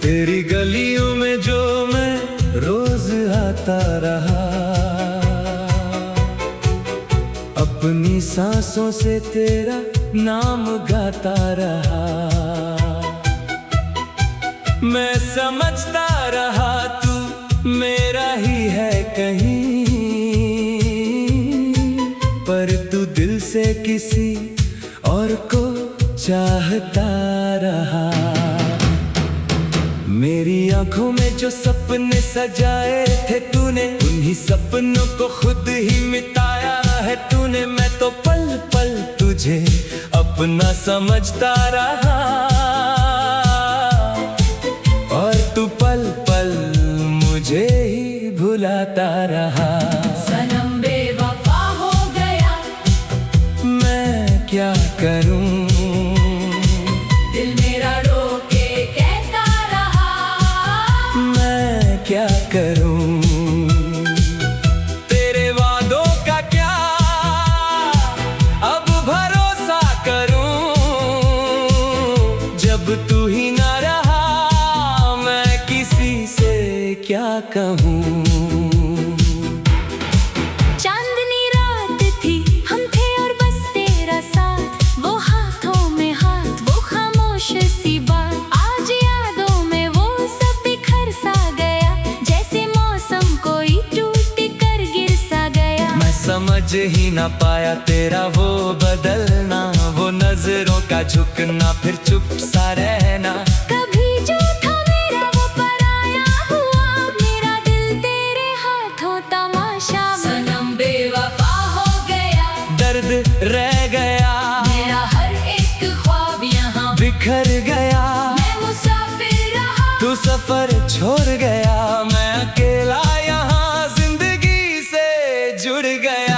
तेरी गलियों में जो मैं रोज आता रहा, अपनी सांसों से तेरा नाम गाता रहा। मैं समझता रहा तू मेरा ही है कहीं, पर तू दिल से किसी और को चाहता रहा। मेरी आंखों में जो सपने सजाए थे तूने, उन्हीं सपनों को खुद ही मिटाया है तूने। मैं तो पल पल तुझे अपना समझता रहा, और तू पल पल मुझे ही भुलाता रहा। सनम बेवफा हो गया, मैं क्या करूं, दिल मेरा रो के कहता रहा। मैं क्या करूं, तेरे वादों का क्या अब भरोसा करूं। जब तू ही ना रहा, मैं किसी से क्या कहूं। चांदनी रात थी, हम थे और बस तेरा साथ, वो हाथों में हाथ, वो खामोश सी बात। आज यादों में वो सब बिखर सा गया, जैसे मौसम कोई टूट कर गिर सा गया। मैं समझ ही ना पाया तेरा वो बदलना, वो नजरों का झुकना, फिर चुप सा रहना। कभी जो था मेरा वो पराया हुआ, मेरा दिल तेरे हाथों तमाशा। सनम बेवफा हो गया, दर्द रह गया, मेरा हर एक ख्वाब यहाँ बिखर गया। मैं मुसाफिर रहा, तू सफर छोड़ गया, मैं अकेला यहाँ जिंदगी से जुड़ गया।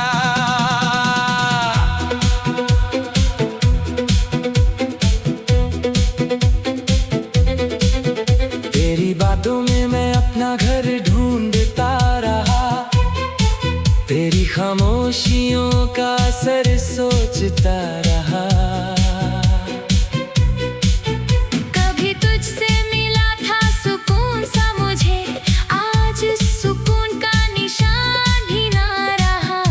तेरी बातों में मैं अपना घर ढूंढता रहा, तेरी खामोशियों का असर सोचता रहा। कभी तुझसे मिला था सुकून सा मुझे, आज सुकून का निशान भी ना रहा।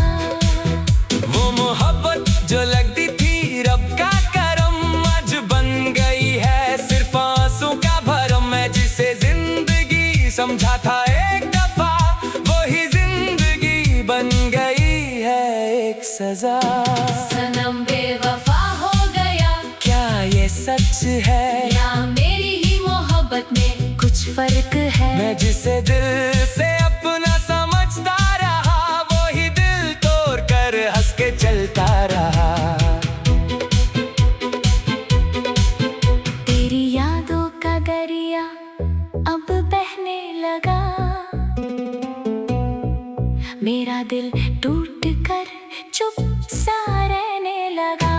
वो मोहब्बत जो लगती थी रब का करम, आज बन गई है सिर्फ आंसू का भरम। मैं जिसे जिंदगी समझा था एक दफा, वही जिंदगी बन गई है एक सजा। सनम बेवफा हो गया, क्या ये सच है या मेरी ही मोहब्बत में कुछ फर्क है। मैं जिसे दिल से अपना समझता रहा, वही दिल तोड़ कर हंस के चलता रहा। तेरी यादों का दरिया अब बहने लगा, मेरा दिल टूट कर चुप सा रहने लगा।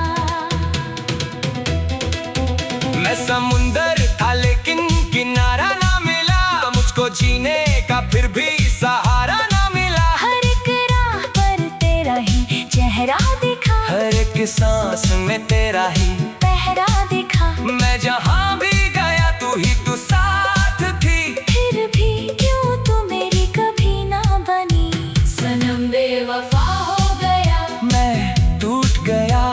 मैं समुंदर था लेकिन किनारा ना मिला, मुझको जीने का फिर भी सहारा ना मिला। हर एक राह पर तेरा ही चेहरा दिखा, हर एक सांस में तेरा ही पहरा दिखा। मैं जहाँ भी गया तू ही तू साथ थी, फिर भी क्यों तू मेरी कभी ना बनी। सनम बेवफा हो गया, मैं टूट गया,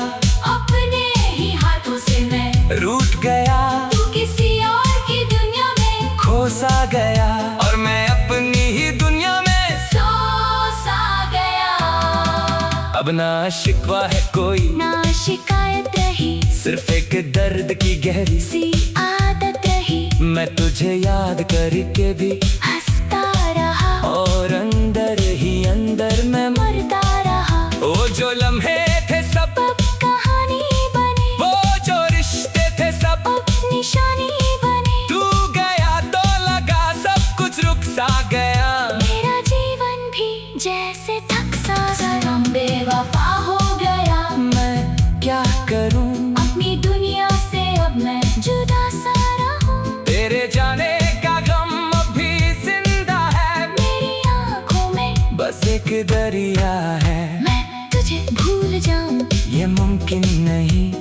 अपने ही हाथों से मैं रूठ गया, तू किसी और की दुनिया में खो सा गया, और मैं अपनी ही दुनिया में सो सा गया। अब ना शिकवा है कोई, ना शिकायत रही, सिर्फ एक दर्द की गहरी सी आदत रही। मैं तुझे याद करके भी हंसता रहा, और अंदर ही अंदर मैं मरता रहा। वो जो लम्हे थे सब अब कहानी बने, वो जो रिश्ते थे सब अब निशानी बने। तू गया तो लगा सब कुछ रुक सा गया, मेरा जीवन भी जैसे थक सा। सनम बेवफा हो गया, मैं क्या करूं, अपनी दुनिया से अब मैं जुदा सा रहूं। तेरे जाने का गम अभी जिंदा है, मेरी आंखों में बस एक दरिया है। मैं तुझे भूल जाऊं, ये मुमकिन नहीं,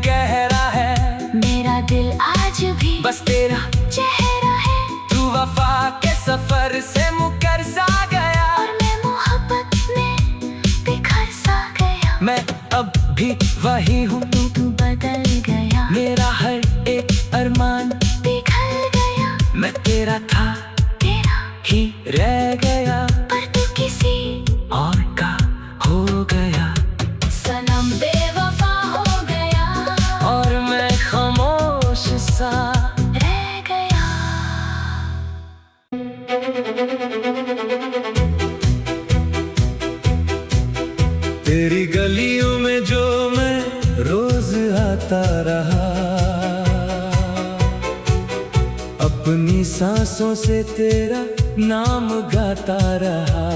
गहरा है। मेरा दिल आज भी बस तेरा चेहरा है। तू वफा के सफर से मुकर सा गया, और मैं मोहब्बत में बिखर सा गया। मैं अब भी वही हूँ, तू बदल गया। मेरा हर एक अरमान पिघल गया। मैं तेरा था, तेरा ही रह गया, पर तू किसी और का हो गया। सनम बेवफा हो गया, और मैं खामोश सा रह गया। तेरी गलियों में जो मैं रोज आता रहा, अपनी सांसों से तेरा नाम गाता रहा।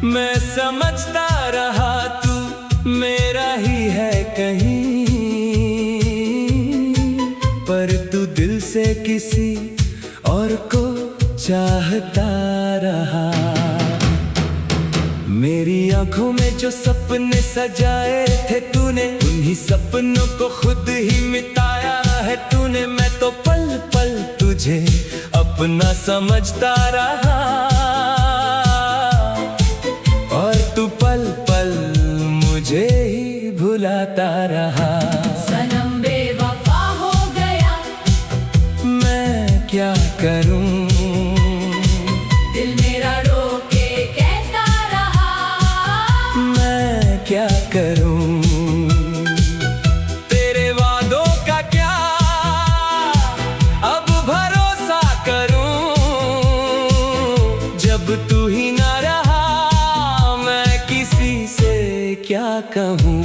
मैं समझता रहा तू मेरा ही है कहीं, पर तू दिल से किसी और को चाहता रहा। मेरी आंखों में जो सपने सजाए थे तूने, उन्हीं सपनों को खुद ही मिटाया है तूने। मैं तो पल पल तुझे अपना समझता रहा, और तू पल पल मुझे ही भुलाता रहा। सनम बेवफा हो गया, मैं क्या करूं, दिल मेरा रो के कहता रहा। मैं क्या करूं, तेरे वादों का क्या अब भरोसा करूं। जब तू ही ना रहा, मैं किसी से क्या कहूं।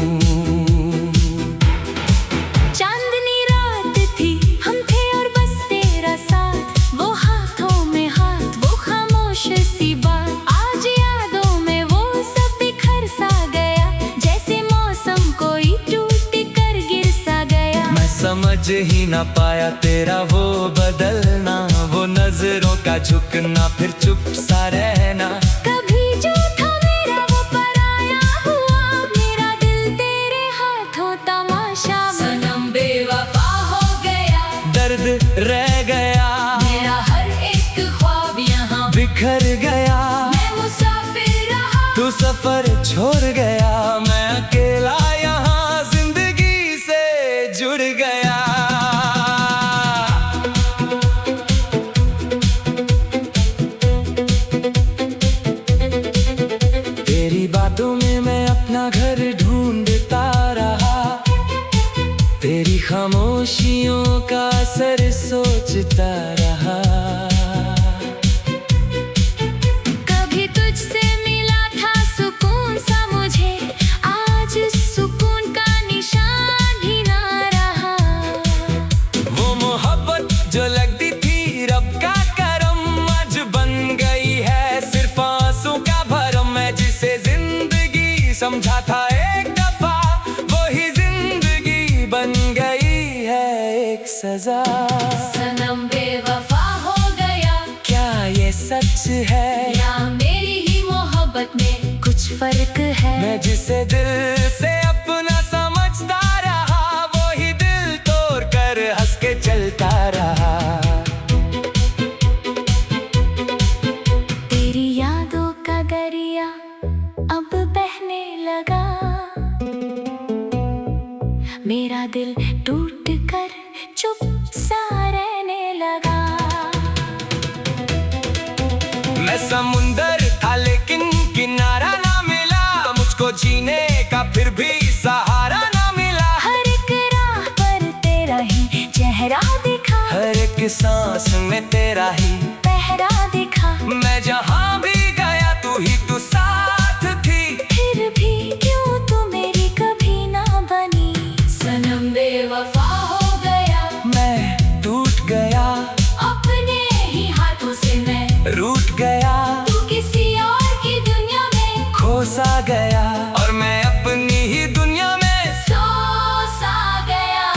चांदनी रात थी, हम थे और बस तेरा साथ। वो हाथों में हाथ, वो खामोश सी बात। आज यादों में वो सब बिखर सा गया, जैसे मौसम कोई टूट कर गिर सा गया। मैं समझ ही ना पाया तेरा वो बदलना, वो नजरों का झुकना, फिर चुप सा रहना। कभी जो था मेरा वो पराया हुआ, मेरा दिल तेरे हाथों तमाशा। सनम बेवफा हो गया, दर्द रह गया, मेरा हर एक ख्वाब यहाँ बिखर गया। मैं मुसाफिर रहा, तू सफर छोड़ गया, मैं अकेला यहाँ जिंदगी से जुड़ गया। तेरी बातों में मैं अपना घर ढूंढता रहा, तेरी खामोशियों का असर सोचता रहा। कभी तुझसे मिला था सुकून सा मुझे, आज सुकून का निशान भी ना रहा। वो मोहब्बत जो लगती थी रब का करम, आज बन गई है सिर्फ आंसू का भरम। मैं जिसे जिंदगी समझा था एक दफा, वही जिंदगी बन गई है एक सजा। सनम बेवफा हो गया, क्या ये सच है, या मेरी ही मोहब्बत में कुछ फर्क है। मैं जिसे दिल से अपना समझता रहा, वही दिल तोड़ कर हंस के चलता रहा। तेरी यादों का दरिया अब बहने लगा, मेरा दिल टूट कर चुप सा रहने लगा। मैं समुंदर था लेकिन किनारा ना मिला, मुझको जीने का फिर भी सहारा ना मिला। हर एक राह पर तेरा ही चेहरा दिखा, हर एक सांस में तेरा ही पहरा दिखा। मैं जहाँ भी गया तू ही तू साथ थी, फिर भी क्यों तू मेरी कभी ना बनी। सनम बेवफा हो गया, मैं टूट गया, अपने ही हाथों से मैं रूठ गया, तू किसी और की दुनिया में खो सा गया, और मैं अपनी ही दुनिया में सो सा गया।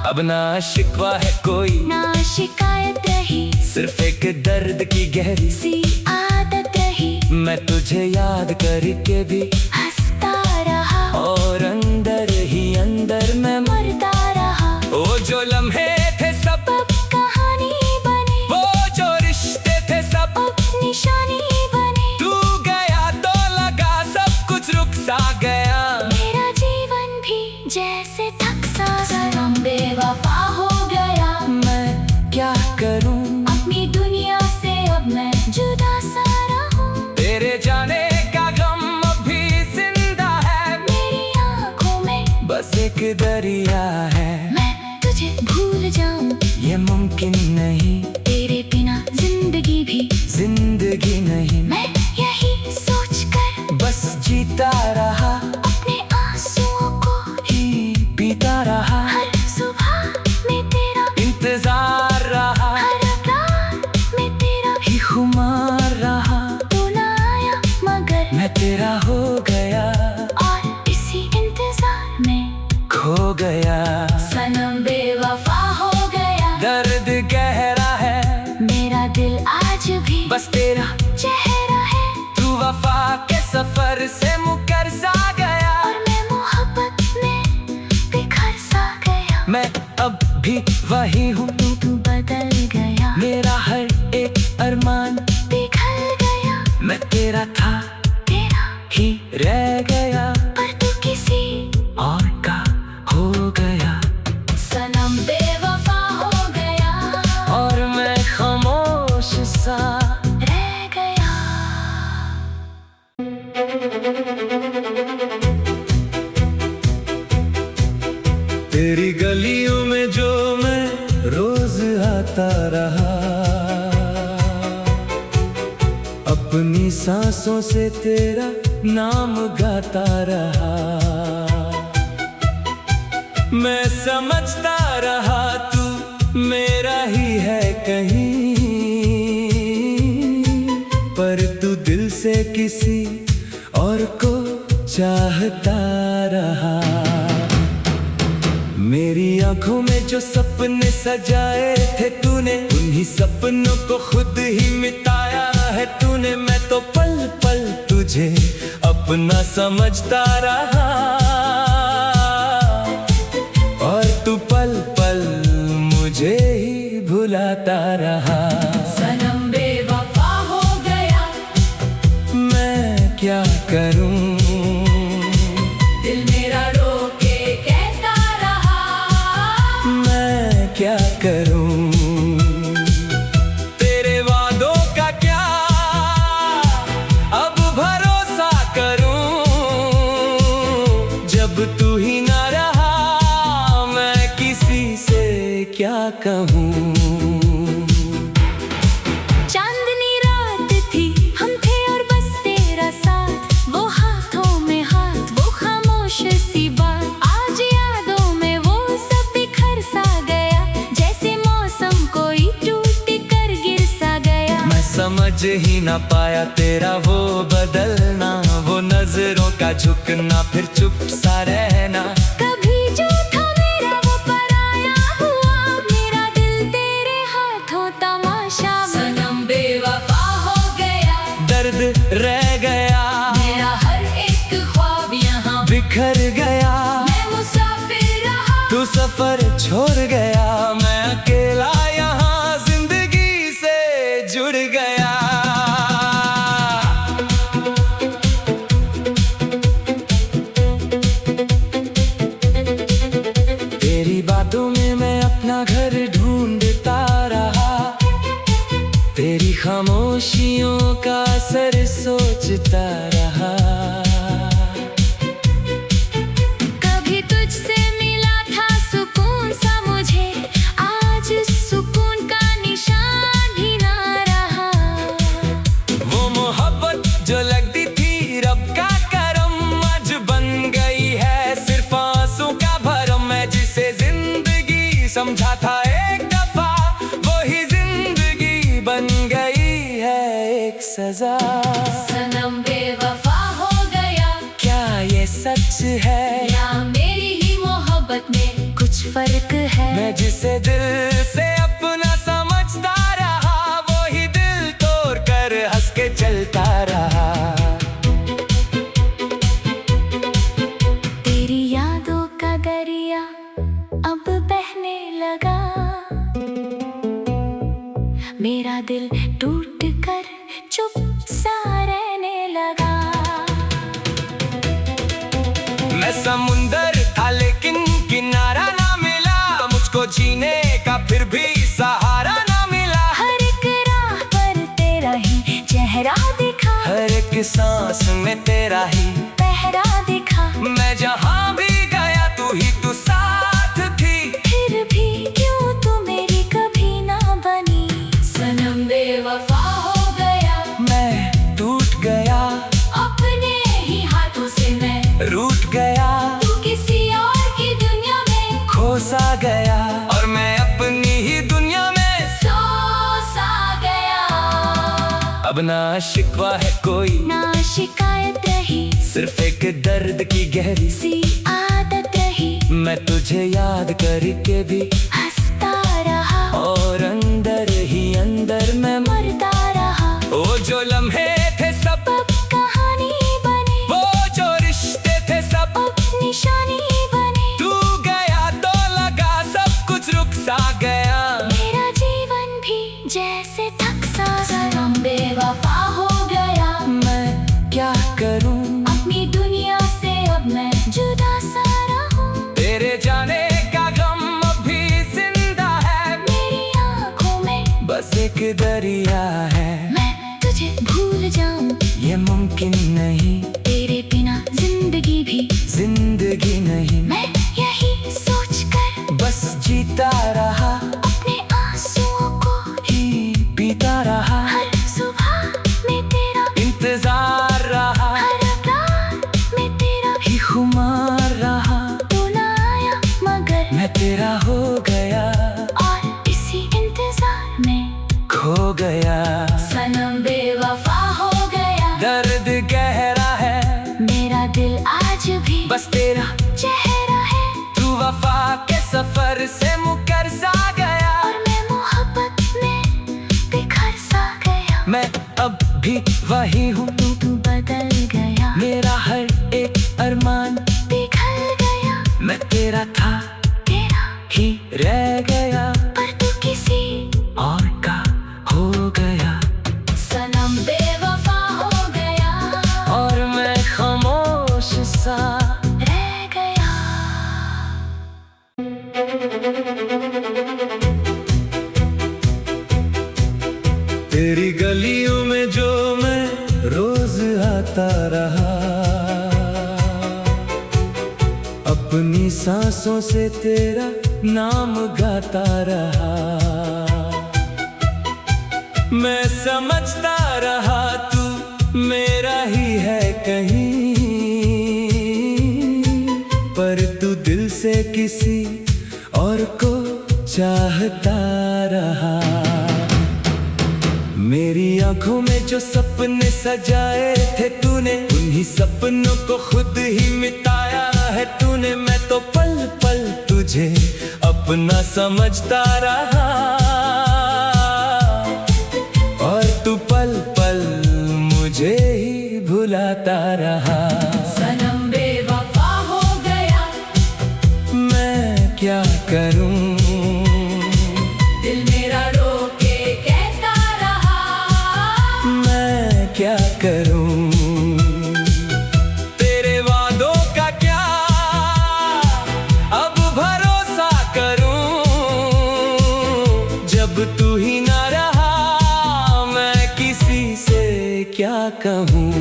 अब ना शिकवा है कोई, ना शिकायत रही, सिर्फ एक दर्द की गहरी सी आदत रही। मैं तुझे याद करके भी हंसता रहा, और अंदर ही अंदर मैं मरता रहा। वो जो लम्हे थे सब अब कहानी बने, वो जो रिश्ते थे सब अब निशानी बने। तू गया तो लगा सब कुछ रुक सा गया। मेरा जीवन भी जैसे थक सा सनम बेवफा हो गया। मैं क्या करूं, अपनी दुनिया से अब मैं जुदा सा रहूं। तेरे जाने का गम अभी जिंदा है। मेरी आंखों में बस एक दरिया है। मैं तुझे भूल जाऊं, ये मुमकिन नहीं, तेरे बिना जिंदगी भी जिंदगी नहीं। मैं यही सोचकर बस जीता रहा, अपने आंसुओं को ही पीता रहा। हर सुबह में तेरा इंतजार रहा, हर रात में तेरा ही खुमार रहा। तू ना आया मगर मैं तेरा हो गया, और इसी इंतजार में खो गया। सनम बेवफा हो गया। दर्द गहरा है, मेरा दिल आज भी बस तेरा चेहरा है। तू वफा के सफर से मुकर सा गया। और मैं मोहब्बत में बिखर सा गया। मैं अब भी वही हूँ, तू बदल गया। मेरा हर एक अरमान पिघल गया। मैं तेरा था, तेरा ही रह गया, पर तू किसी और का हो गया। सनम बेवफा हो गया। और मैं खामोश सा रह गया। तेरी गलियों में जो मैं रोज आता रहा, अपनी सांसों से तेरा नाम गाता रहा। मैं समझता रहा तू मेरा ही है कहीं, पर तू दिल से किसी और को चाहता रहा। मेरी आंखों में जो सपने सजाए थे तूने, उन्हीं सपनों को खुद ही मिटाया है तूने। मैं तो पल पल तुझे अपना समझता रहा, और तू पल पल मुझे ही भुलाता रहा। सनम बेवफा हो गया। मैं क्या करूं, दिल मेरा रो के कहता रहा। मैं क्या करूं, तेरे वादों का क्या अब भरोसा करूं। जब तू ही ना रहा, मैं किसी से क्या कहूं। चांदनी रात थी, हम थे और बस तेरा साथ। वो हाथों में हाथ, वो खामोश सी बात। आज यादों में वो सब बिखर सा गया। जैसे मौसम कोई टूट कर गिर सा गया। मैं समझ ही ना पाया तेरा वो बदलना, वो नजरों का झुकना, फिर चुप सा रहना। कभी जो था मेरा वो पराया हुआ। मेरा दिल तेरे हाथों तमाशा। सनम बेवफा हो गया। दर्द रह गया, मेरा हर एक ख्वाब यहाँ बिखर गया। मैं मुसाफिर रहा। तू सफर छोड़ गया, मैं अकेला यहाँ जिंदगी से जुड़ गया। तेरी बातों में मैं अपना घर ढूंढता रहा, तेरी खामोशियों का असर सोचता रहा। कभी तुझसे मिला था सुकून सा मुझे, आज सुकून का निशान भी ना रहा। वो मोहब्बत जो लगती थी रब का करम, आज बन गई है सिर्फ आंसू का भरम। मैं जिसे जिंदगी समझा था एक दफा, वही जिंदगी बन गई है एक सजा। सनम बेवफा हो गया। क्या ये सच है, या मेरी ही मोहब्बत में कुछ फर्क है। मैं जिसे दिल से अपना समझता रहा, वही दिल तोड़ कर हंस के चलता रहा। सांस में तेरा ही पहरा दिखा। मैं जहाँ भी गया तू ही तू साथ थी। फिर भी क्यों तू मेरी कभी ना बनी। सनम बेवफा हो गया, मैं टूट गया, अपने ही हाथों से मैं रूठ गया, तू किसी और की दुनिया में खो सा गया और मैं अपनी ही दुनिया में सो सा गया। अब ना शिकवा है कोई ना शिकायत रही, सिर्फ एक दर्द की गहरी सी आदत रही। मैं तुझे याद करके भी हंसता रहा और अंदर ही अंदर मैं मरता रहा। वो जो लम्हे थे सब अब कहानी बने, वो जो रिश्ते थे सब अब निशानी बने। तू गया तो लगा सब कुछ रुक सा गया। मेरा जीवन भी जैसे थक सा। सनम बेवफा हो गया, मैं क्या करूं अपनी दुनिया से अब मैं जुदा सा रहूं। तेरे जाने का गम अभी जिंदा है, मेरी आंखों में बस एक दरिया है। मैं तुझे भूल जाऊं, ये मुमकिन नहीं, तेरे बिना जिंदगी भी जिंदगी नहीं। मैं यही सोच कर बस जीता रहा, अपने आंसुओं को ही पीता रहा, हर सुबह में तेरा इंतजार रहा, हर रात में तेरा ही खुमार रहा। तू ना आया मगर मैं तेरा हो गया, और इसी इंतजार में खो गया। सनम बेवफा हो गया, दर्द गहरा है, मेरा दिल आज भी बस तेरा चेहरा है। तू वफा के सफर से मुकर सा गया, और मैं मोहब्बत में बिखर सा गया। मैं अब भी वही हूँ, तू बदल गया, मेरा हर एक अरमान पिघल गया। मैं तेरा था, तेरा ही रह गया, पर तू किसी और का हो गया। सनम बेवफा हो गया, और मैं खामोश सा रह गया। तेरी गलियों में जो मैं रोज आता रहा, अपनी सांसों से तेरा नाम गाता रहा। मैं समझता रहा तू मेरा ही है कहीं, पर तू दिल से किसी और को चाहता रहा। मेरी आंखों में जो सपने सजाए थे तूने, उन्हीं सपनों को खुद ही मिटाया है तूने। मैं तो पल पल तुझे अपना समझता रहा, और तू पल पल मुझे ही भुलाता रहा। सनम बेवफा हो गया, मैं क्या करूं, दिल मेरा रो के कहता रहा। मैं क्या करूं, तेरे वादों का क्या अब भरोसा करूं। जब तू ही ना रहा, मैं किसी से क्या कहूं।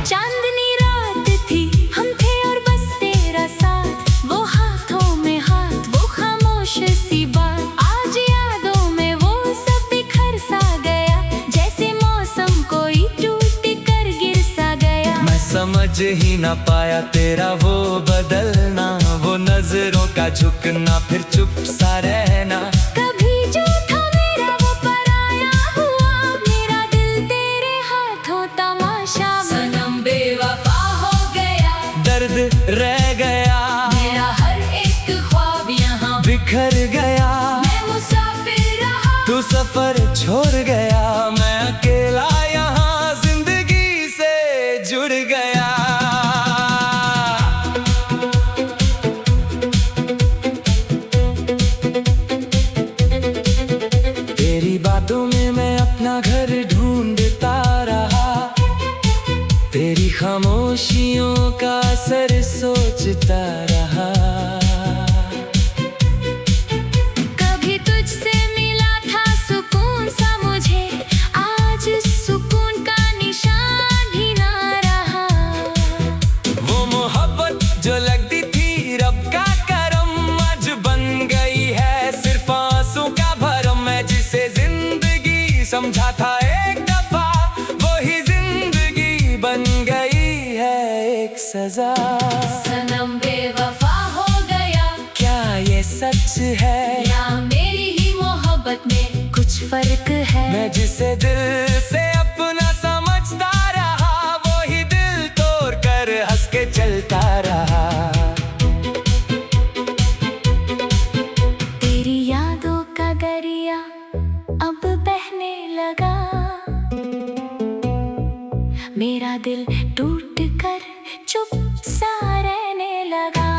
चांदनी रात थी, हम थे और बस तेरा साथ। वो हाथों में हाथ, वो खामोश सी बात। आज यादों में वो सब बिखर सा गया, जैसे मौसम कोई टूट कर गिर सा गया। मैं समझ ही ना पाया तेरा वो बदलना, वो नजरों का झुकना, फिर चुप सा रहना। कभी जो था मेरा वो पराया हुआ, मेरा दिल तेरे हाथों तमाशा। सनम बेवफा हो गया, दर्द रह गया, मेरा हर एक ख्वाब यहाँ बिखर गया। मैं मुसाफिर रहा, तू सफर छोड़ गया, मैं अकेला यहाँ जिंदगी से जुड़ गया। तेरी बातों में मैं अपना घर ढूंढता रहा, तेरी खामोशियों का असर सोचता रहा। कभी तुझसे मिला था सुकून सा मुझे, आज सुकून मजा। सनम बेवफा हो गया, क्या ये सच है या मेरी ही मोहब्बत में कुछ फर्क है? मैं जिसे दिल से अपना समझता रहा, वो ही दिल तोड़ कर हंस के चलता रहा। तेरी यादों का दरिया अब बहने लगा, मेरा दिल टूट कर चुप सा रहने लगा।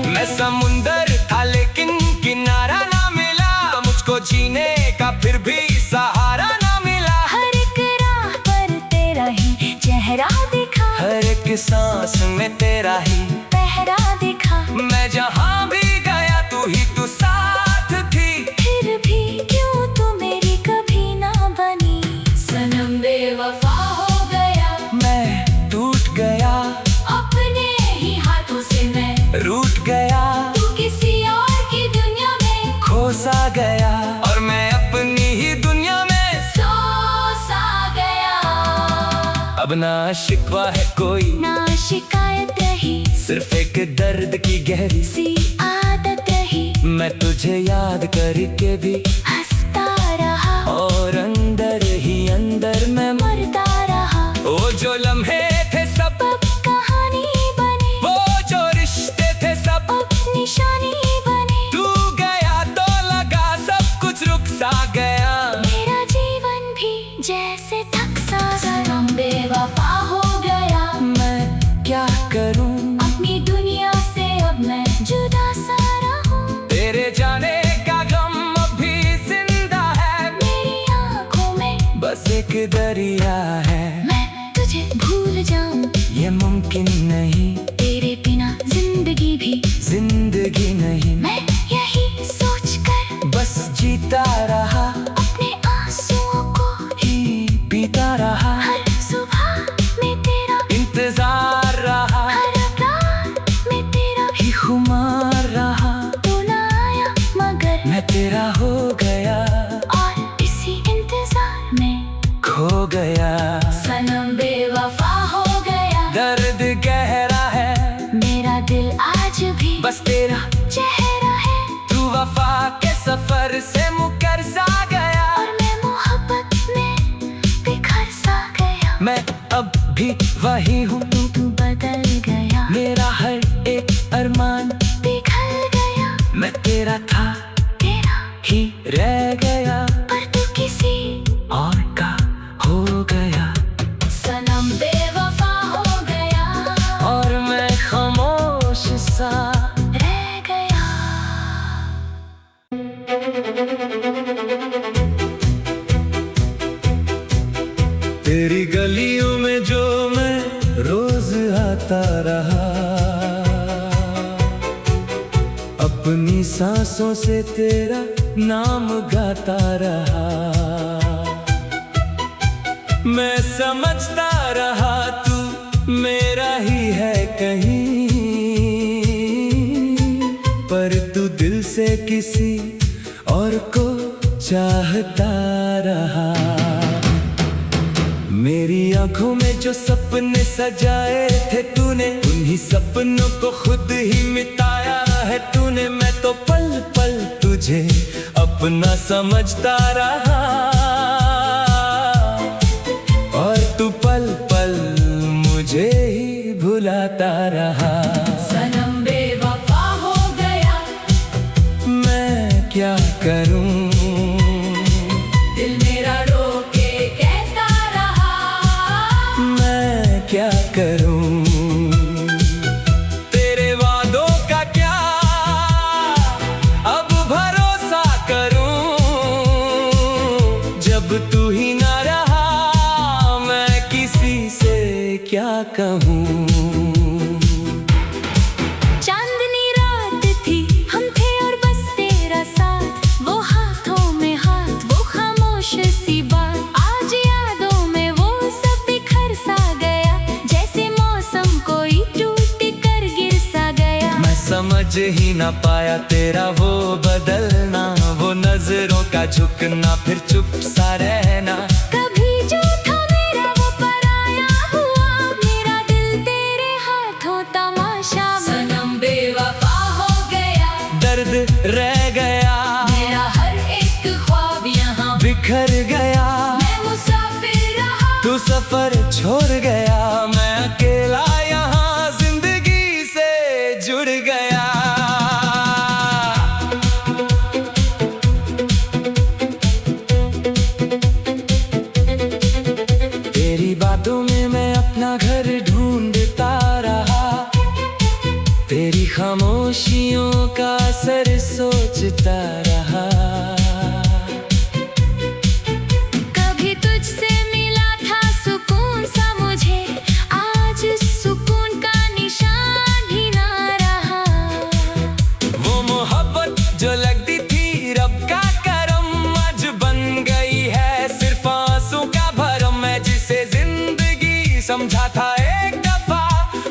मैं समुंदर था लेकिन किनारा ना मिला, मुझको जीने का फिर भी सहारा ना मिला। हर एक राह पर तेरा ही चेहरा दिखा, हर एक सांस में तेरा ही पहरा दिखा। मैं जहाँ भी गया तू ही तू साथ थी, फिर भी क्यों तू मेरी कभी ना बनी? सनम बेवफा हो गया, मैं टूट गया, अपने ही हाथों से मैं रूठ गया, तू किसी और की दुनिया में खो सा गया, और मैं अपनी ही दुनिया में सो सा गया। अब ना शिकवा है कोई, ना शिकायत रही, सिर्फ एक दर्द की गहरी सी आदत रही। मैं तुझे याद करके भी हंसता रहा, और अंदर ही अंदर मैं मरता रहा। वो जो लम्हे थे सब अब कहानी बने, वो जो रिश्ते थे सब अब निशानी बने। तू गया तो लगा सब कुछ रुक सा गया। मेरा जीवन भी जैसे थक सा। सनम बेवफा हो गया, मैं क्या करूं, अपनी दुनिया से अब मैं जुदा सा रहूं। तेरे जाने का गम अभी जिंदा है, मेरी आंखों में बस एक दरिया है। मैं तुझे भूल जाऊं, ये मुमकिन नहीं, तेरे बिना जिंदगी भी जिंदगी नहीं। मैं यही सोच कर बस जीता रहा, अपने आंसुओं को ही पीता रहा, हर सुबह में तेरा इंतजार रहा, हर रात में तेरा ही खुमार रहा। तू ना आया मगर मैं तेरा हो गया, और इसी इंतजार में खो गया। सनम बेवफा हो गया, दर्द गहरा है, मेरा दिल आज भी बस तेरा चेहरा है। तू वफा के सफर से मुकर सा गया, और मैं मोहब्बत में बिखर सा गया। मैं अब भी वही हूँ, तू बदल गया, मेरा हर एक अरमान पिघल गया। मैं तेरा था, तेरा ही रह गया, पर तू किसी और का हो गया। सनम बेवफा हो गया, और मैं खामोश सा रह गया। तेरी गलियों में जो मैं रोज आता रहा, अपनी सांसों से तेरा नाम गाता रहा। मैं समझता रहा तू मेरा ही है कहीं, पर तू दिल से किसी और को चाहता रहा। मेरी आंखों में जो सपने सजाए थे तूने, उन्हीं सपनों को खुद ही मिटाया है तूने। मैं तो पल पल तुझे अपना समझता रहा, और तू पल पल मुझे ही भुलाता रहा। सनम बेवफा हो गया, मैं क्या करूं, दिल मेरा रो के कहता रहा। मैं क्या करूं, तेरे वादों का क्या अब भरोसा करूं, जब तू ही ना रहा मैं किसी से क्या कहूं। चांदनी रात थी, हम थे और बस तेरा साथ, वो हाथों में हाथ, वो खामोश सी बात। आज यादों में वो सब बिखर सा गया, जैसे मौसम कोई टूट कर गिर सा गया। मैं समझ ही ना पाया तेरा वो बदलना, वो नजरों का झुकना, फिर चुप सा रहना। कभी जो था मेरा वो पराया हुआ, ढूंढता रहा, तेरी खामोशियों का असर सोचता रहा। कभी तुझसे मिला था सुकून सा मुझे, आज सुकून का निशान ही ना रहा। वो मोहब्बत जो लगती थी रब का करम, आज बन गई है सिर्फ आंसू का भरम। मैं जिसे जिंदगी समझा था एक दफा,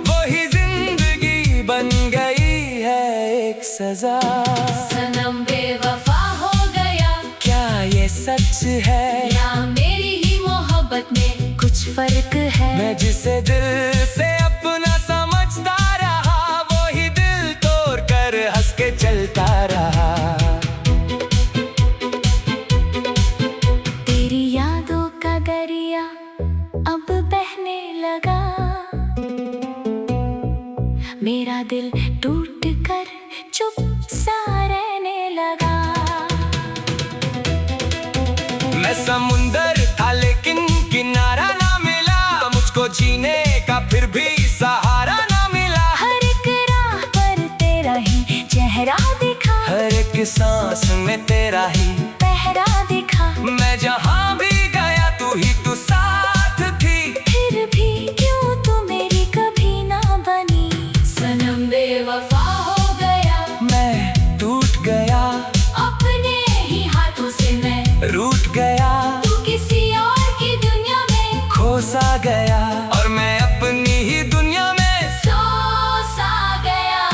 वही जिंदगी बन गई है एक सजा। सनम बेवफा हो गया, क्या ये सच है या मेरी ही मोहब्बत में कुछ फर्क है? मैं जिसे दिल से अपना समझता रहा, वही दिल तोड़ कर हंस के चलता रहा। तेरी यादों का दरिया अब बहने लगा, मेरा दिल टूट कर चुप सा रहने लगा। मैं समुंदर था लेकिन किनारा ना मिला, मुझको जीने का फिर भी सहारा ना मिला। हर एक राह पर तेरा ही चेहरा दिखा, हर एक सांस में तेरा ही पहरा दिखा। मैं जहाँ भी गया तू ही तू साथ थी, फिर भी क्यों तू मेरी कभी ना बनी? सनम बेवफा हो गया, मैं टूट गया, अपने ही हाथों से मैं रूठ गया, तू किसी और की दुनिया में खो सा गया, और मैं अपनी ही दुनिया में सो सा गया।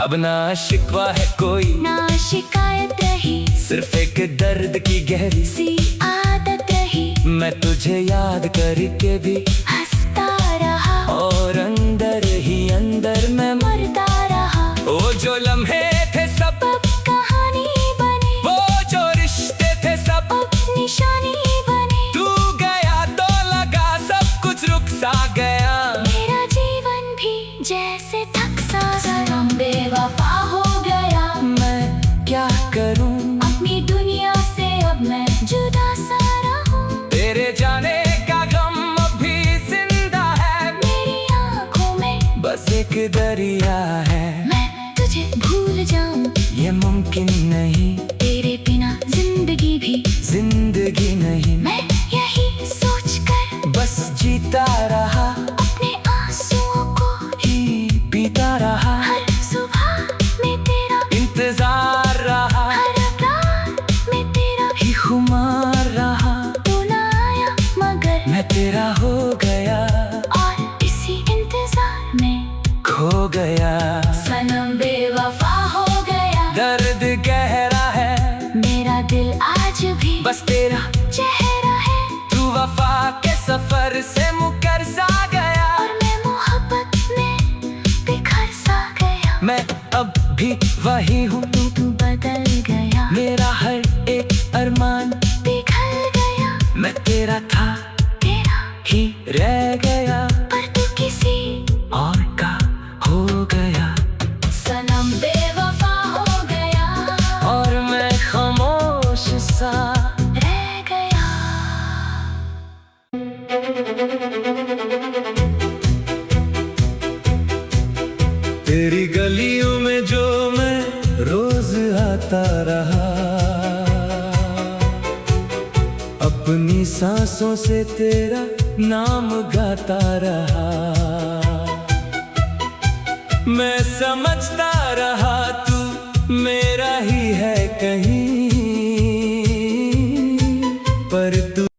अब ना शिकवा है कोई, ना शिकायत रही, सिर्फ एक दर्द की गहरी सी आदत रही। मैं तुझे याद करके भी हंसता रहा, और अंदर ही अंदर मैं मरता रहा। वो जो लम्हे थे सब अब कहानी बने, वो जो रिश्ते थे सब अब निशानी बने। तू गया तो लगा सब कुछ रुक सा गया, मेरा जीवन भी जैसे थक सा। सनम बेवफा हो गया, मैं क्या करूं अपनी दुनिया से अब मैं जुदा सा रहूं। तेरे जाने का गम अभी जिंदा है, मेरी आंखों में बस एक दरिया है। मैं तुझे भूल जाऊं, ये मुमकिन नहीं, तेरे बिना जिंदगी भी जिंदगी नहीं। मैं यही सोच कर बस जीता रहा, अपने आंसुओं को ही पीता रहा, हर सुबह में तेरा इंतजार रहा, हर रात में तेरा ही खुमार रहा। तू ना आया मगर मैं तेरा हो गया, और इसी इंतजार में खो गया। सनम बेवफा हो गया, दर्द गहरा है, मेरा दिल आज भी बस तेरा चेहरा है। तू वफा के सफर से मुकर सा गया, और मैं मोहब्बत में बिखर सा गया। मैं अब भी वही हूँ, तू बदल गया, मेरा हर एक अरमान पिघल गया। मैं तेरा था, तेरा ही रह गया, पर तू किसी और का हो गया। सनम बेवफा हो गया, और मैं खामोश सा रह गया। तेरी गलियों में जो मैं रोज आता रहा, अपनी सांसों से तेरा नाम गाता रहा। मैं समझता रहा तू मेरे